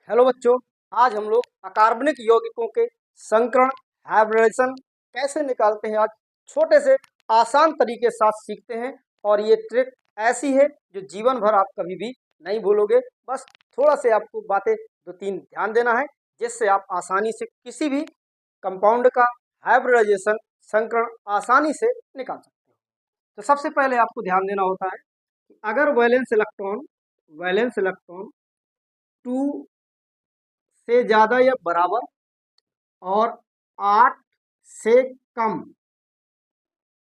Hello बच्चों, आज हम लोग अकार्बनिक यौगिकों के संकरण हाइब्रिडेशन कैसे निकालते हैं, आज छोटे से आसान तरीके के साथ सीखते हैं। और ये ट्रिक ऐसी है जो जीवन भर आप कभी भी नहीं भूलोगे। बस थोड़ा से आपको बातें दो तीन ध्यान देना है, जिससे आप आसानी से किसी भी कंपाउंड का हाइब्रिडाइजेशन संकरण आसानी से निकाल सकते हो। तो सबसे पहले आपको ध्यान देना होता है कि अगर वैलेंस इलेक्ट्रॉन 2 से ज़्यादा या बराबर और 8 से कम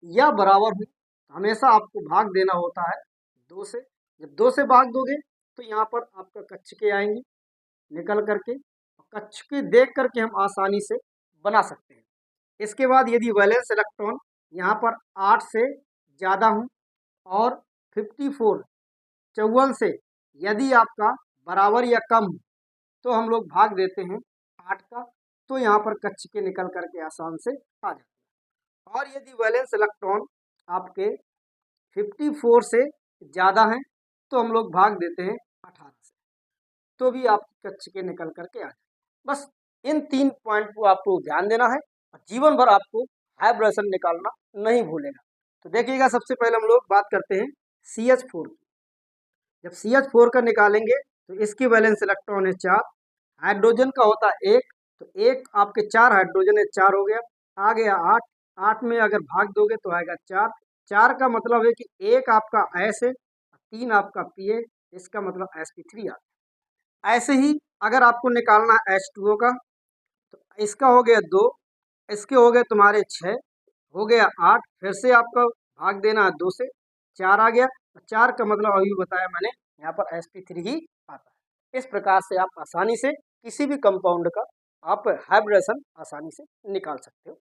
या बराबर हो, हमेशा आपको भाग देना होता है 2 से। जब 2 से भाग दोगे तो यहाँ पर आपका कक्षके आएंगी निकल करके, कक्षके देख करके हम आसानी से बना सकते हैं। इसके बाद यदि वैलेंस इलेक्ट्रॉन यहाँ पर 8 से ज़्यादा हो और 54 से यदि आपका बराबर या कम हो, तो हम लोग भाग देते हैं 8 का, तो यहाँ पर कक्षके निकल करके आसान से आ जाते हैं। और यदि वैलेंस इलेक्ट्रॉन आपके 54 से ज़्यादा हैं, तो हम लोग भाग देते हैं 18 से, तो भी आपकी कक्षके निकल करके आ जाए। बस इन 3 पॉइंट को आपको ध्यान देना है और जीवन भर आपको हाइब्रिडेशन निकालना नहीं भूलेगा। तो देखिएगा, सबसे पहले हम लोग बात करते हैं CH4 की। जब CH4 का निकालेंगे तो इसकी वैलेंस इलेक्ट्रॉन है 4, हाइड्रोजन का होता है 1, तो 1 आपके 4 हाइड्रोजन है, 4 हो गया, आ गया 8, 8 में अगर भाग दोगे तो आएगा 4, 4 का मतलब है कि 1 आपका S है, 3 आपका P है, इसका मतलब sp3 आता है। ऐसे ही अगर आपको निकालना है H2O का, तो इसका हो गया 2, इसके हो गए तुम्हारे 6, हो गया 8, फिर से आपका भाग देना है 2 से, 4 आ गया, 4 का मतलब अभी बताया मैंने, यहाँ पर sp3 ही आता है। इस प्रकार से आप आसानी से किसी भी कंपाउंड का आप हाइब्रिडेशन आसानी से निकाल सकते हो।